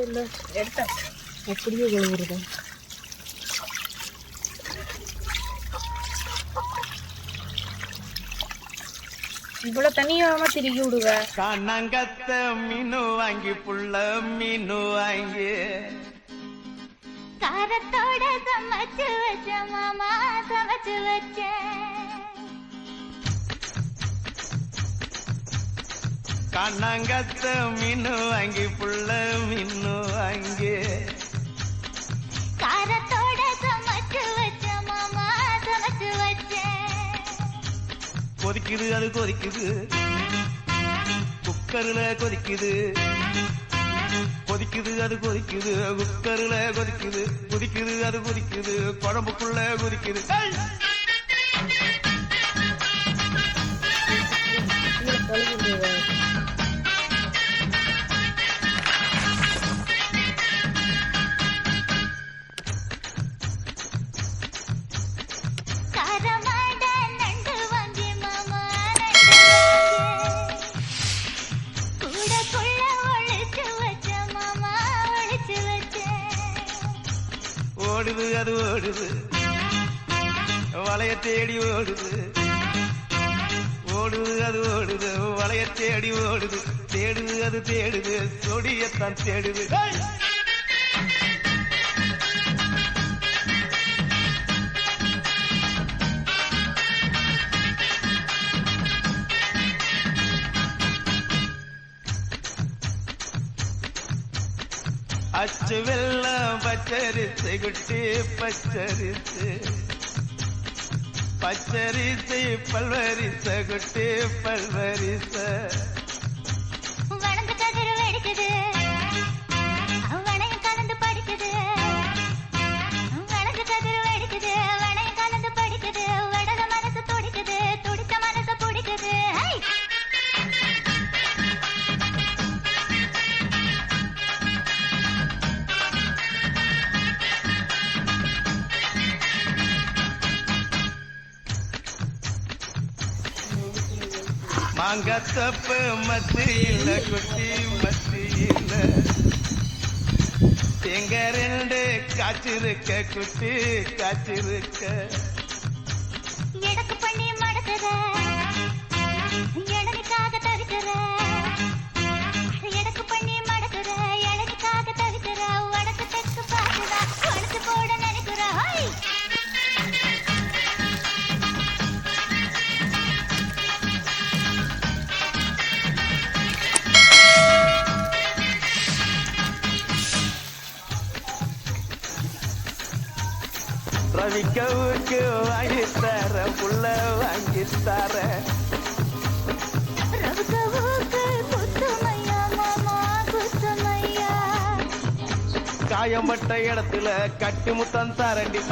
இல்லை எடுத்தேன் அப்படியே கழுவுறதா இவ்வளவு தனியாம திருக்கி விடுவ கண்ணங்கத்த மீனு வாங்கி புள்ள மீனு வாங்கி காரத்தோட சமைச்சு வச்ச மாமா சமைச்சு வச்ச கண்ணங்கத்த மீனு வாங்கி புள்ள மீனு வாங்கி காரத்தோட சமைச்சு வச்ச மாமா சமைச்சு வச்ச கொதிக்குது அது கொதிக்குது குக்கர்ல கொதிக்குது கொதிக்குது அது கொதிக்குது குக்கர்ல கொதிக்குது கொதிக்குது அது கொதிக்குது குழம்புக்குள்ள கொதிக்குது ஓடுது அது ஓடுது வளைய தேடி ஓடுது ஓடுது அது ஓடுது வளைய தேடி ஓடுது தேடுது அது தேடுது சொடியத்தான் தேடுது அச்சு வெள்ளம் பச்சரிசை குட்டி பச்சரிசு பச்சரிசை பல்வரிச குட்டி பல்வரிச வளர்ந்து கதிர் வெடிக்குது வளையம் கலந்து படிக்குது வளர்ந்து கதிர் வெடிக்குது வளையம் கலந்து படிக்குது வடல மனசு துடிக்குது துடித்த மனசு பிடிக்குது மாங்கத்தப்பு மத்தியில குட்டி மத்தியில எங்க ரெண்டு காய்ச்சிருக்க குட்டி காய்ச்சிருக்க எடக்கு பண்ணி மடக்குற எடனுக்காக தவிக்கிற எடக்கு பண்ணி மடக்குற எடனுக்காக தவிக்கிற வடக்கு தெற்கு பாக்குதா வடக்கு போட நினைக்கிற ரவிக்கவுக்கு வாங்கித்தார புள்ள வாங்கித்தார ரவுக்கவுக்கு குத்துமையா மாமா குத்துமையா காயம்பட்ட இடத்துல கட்டு முத்தம் தாரண்டி